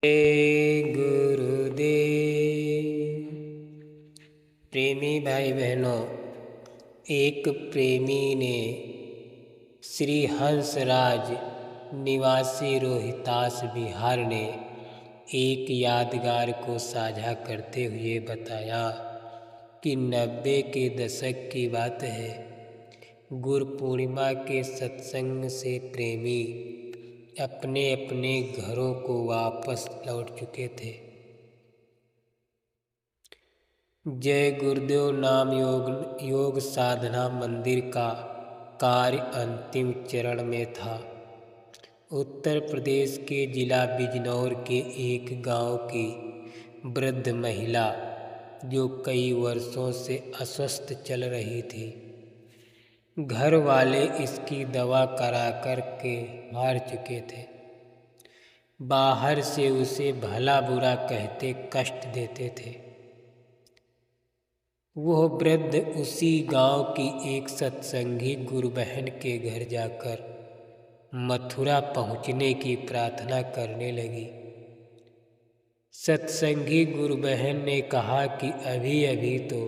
गुरुदेव। प्रेमी भाई बहनों, एक प्रेमी ने श्री हंसराज निवासी रोहितास बिहार ने एक यादगार को साझा करते हुए बताया कि 90 के दशक की बात है। गुरु पूर्णिमा के सत्संग से प्रेमी अपने अपने घरों को वापस लौट चुके थे। जय गुरुदेव नाम योग साधना मंदिर का कार्य अंतिम चरण में था। उत्तर प्रदेश के जिला बिजनौर के एक गांव की वृद्ध महिला जो कई वर्षों से अस्वस्थ चल रही थी। घर वाले इसकी दवा करा कर के हार चुके थे। बाहर से उसे भला बुरा कहते कष्ट देते थे। वह वृद्ध उसी गांव की एक सत्संगी गुरु बहन के घर जाकर मथुरा पहुंचने की प्रार्थना करने लगी। सत्संगी गुरु बहन ने कहा कि अभी अभी तो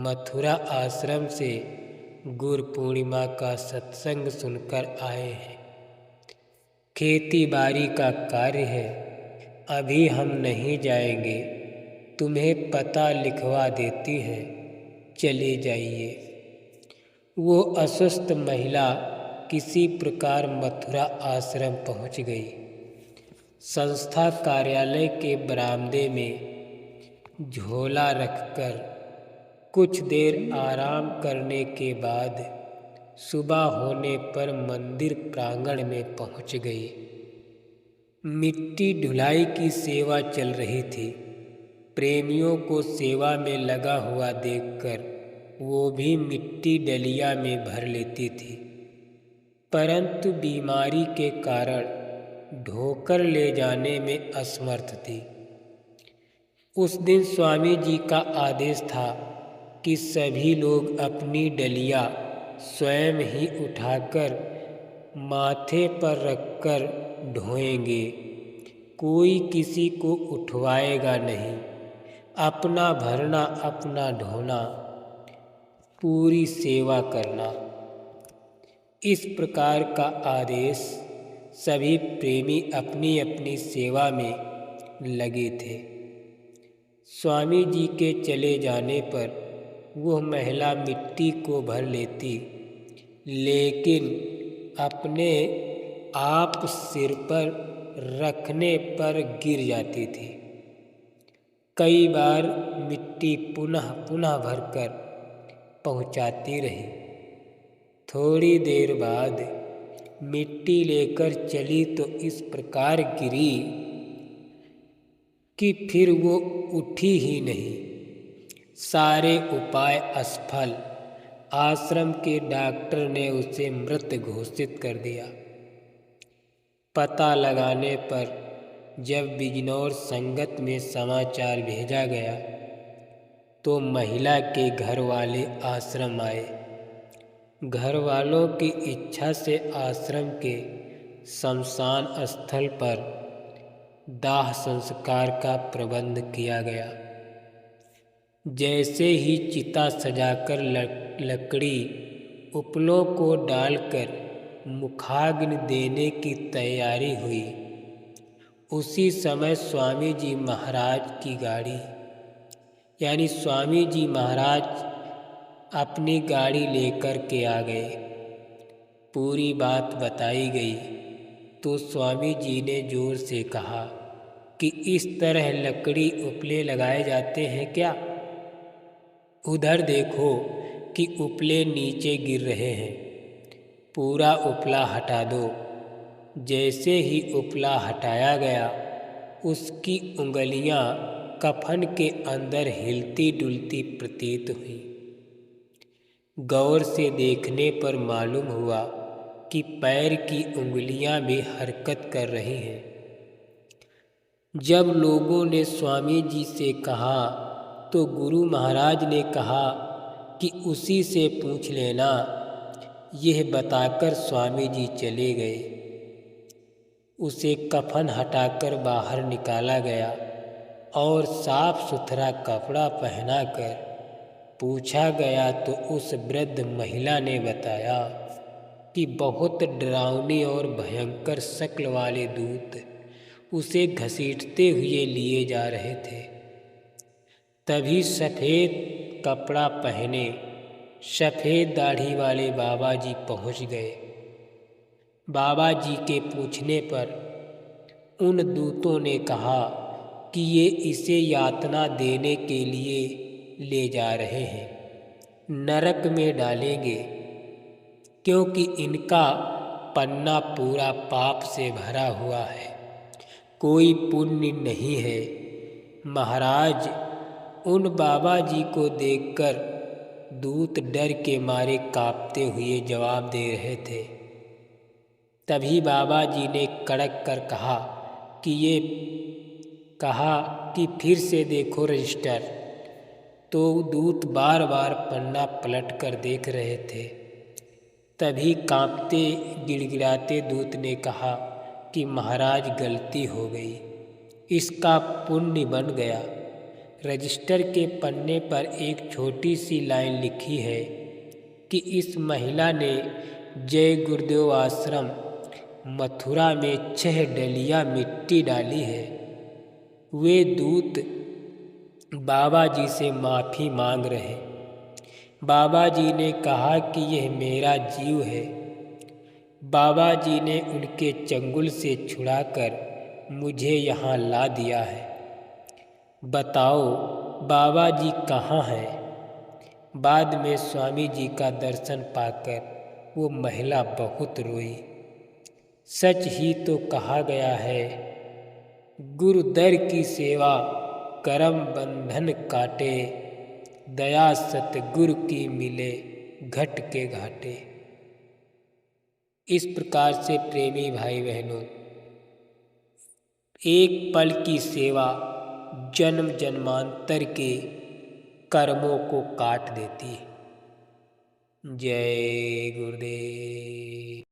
मथुरा आश्रम से गुरु पूर्णिमा का सत्संग सुनकर आए हैं। खेती बाड़ी का कार्य है, अभी हम नहीं जाएंगे। तुम्हें पता लिखवा देती है, चले जाइए। वो अस्वस्थ महिला किसी प्रकार मथुरा आश्रम पहुंच गई। संस्था कार्यालय के बरामदे में झोला रखकर कुछ देर आराम करने के बाद सुबह होने पर मंदिर प्रांगण में पहुंच गई। मिट्टी ढुलाई की सेवा चल रही थी। प्रेमियों को सेवा में लगा हुआ देखकर वो भी मिट्टी डलिया में भर लेती थी, परंतु बीमारी के कारण ढोकर ले जाने में असमर्थ थी। उस दिन स्वामी जी का आदेश था कि सभी लोग अपनी डलिया स्वयं ही उठाकर माथे पर रखकर ढोएंगे। कोई किसी को उठवाएगा नहीं। अपना भरना, अपना ढोना, पूरी सेवा करना। इस प्रकार का आदेश सभी प्रेमी अपनी अपनी सेवा में लगे थे। स्वामी जी के चले जाने पर वह महिला मिट्टी को भर लेती, लेकिन अपने आप सिर पर रखने पर गिर जाती थी। कई बार मिट्टी पुनः पुनः भरकर पहुंचाती रही। थोड़ी देर बाद मिट्टी लेकर चली तो इस प्रकार गिरी कि फिर वो उठी ही नहीं। सारे उपाय असफल। आश्रम के डॉक्टर ने उसे मृत घोषित कर दिया। पता लगाने पर जब बिजनौर संगत में समाचार भेजा गया तो महिला के घर वाले आश्रम आए। घर वालों की इच्छा से आश्रम के शमशान स्थल पर दाह संस्कार का प्रबंध किया गया। जैसे ही चिता सजाकर लकड़ी उपलों को डालकर मुखाग्नि देने की तैयारी हुई, उसी समय स्वामी जी महाराज की गाड़ी यानी स्वामी जी महाराज अपनी गाड़ी लेकर के आ गए। पूरी बात बताई गई तो स्वामी जी ने जोर से कहा कि इस तरह लकड़ी उपले लगाए जाते हैं क्या? उधर देखो कि उपले नीचे गिर रहे हैं। पूरा उपला हटा दो। जैसे ही उपला हटाया गया, उसकी उंगलियां कफन के अंदर हिलती डुलती प्रतीत हुई। गौर से देखने पर मालूम हुआ कि पैर की उंगलियां भी हरकत कर रही हैं। जब लोगों ने स्वामी जी से कहा तो गुरु महाराज ने कहा कि उसी से पूछ लेना। यह बताकर स्वामी जी चले गए। उसे कफन हटाकर बाहर निकाला गया और साफ सुथरा कपड़ा पहनाकर पूछा गया तो उस वृद्ध महिला ने बताया कि बहुत डरावनी और भयंकर शक्ल वाले दूत उसे घसीटते हुए लिए जा रहे थे। तभी सफ़ेद कपड़ा पहने सफ़ेद दाढ़ी वाले बाबा जी पहुँच गए। बाबा जी के पूछने पर उन दूतों ने कहा कि ये इसे यातना देने के लिए ले जा रहे हैं, नरक में डालेंगे, क्योंकि इनका पन्ना पूरा पाप से भरा हुआ है, कोई पुण्य नहीं है। महाराज, उन बाबा जी को देखकर दूत डर के मारे कांपते हुए जवाब दे रहे थे। तभी बाबा जी ने कड़क कर कहा कि फिर से देखो रजिस्टर। तो दूत बार बार पन्ना पलट कर देख रहे थे। तभी कांपते गिड़गिड़ाते दूत ने कहा कि महाराज, गलती हो गई, इसका पुण्य बन गया। रजिस्टर के पन्ने पर एक छोटी सी लाइन लिखी है कि इस महिला ने जय गुरुदेव आश्रम मथुरा में 6 डलिया मिट्टी डाली है। वे दूत बाबा जी से माफ़ी मांग रहे। बाबा जी ने कहा कि यह मेरा जीव है। बाबा जी ने उनके चंगुल से छुड़ाकर मुझे यहाँ ला दिया है। बताओ बाबा जी कहाँ हैं? बाद में स्वामी जी का दर्शन पाकर वो महिला बहुत रोई। सच ही तो कहा गया है, गुरु दर की सेवा करम बंधन काटे, दया सतगुरु की मिले घट के घाटे। इस प्रकार से प्रेमी भाई बहनों, एक पल की सेवा जन्म जन्मांतर के कर्मों को काट देती है। जय गुरुदेव।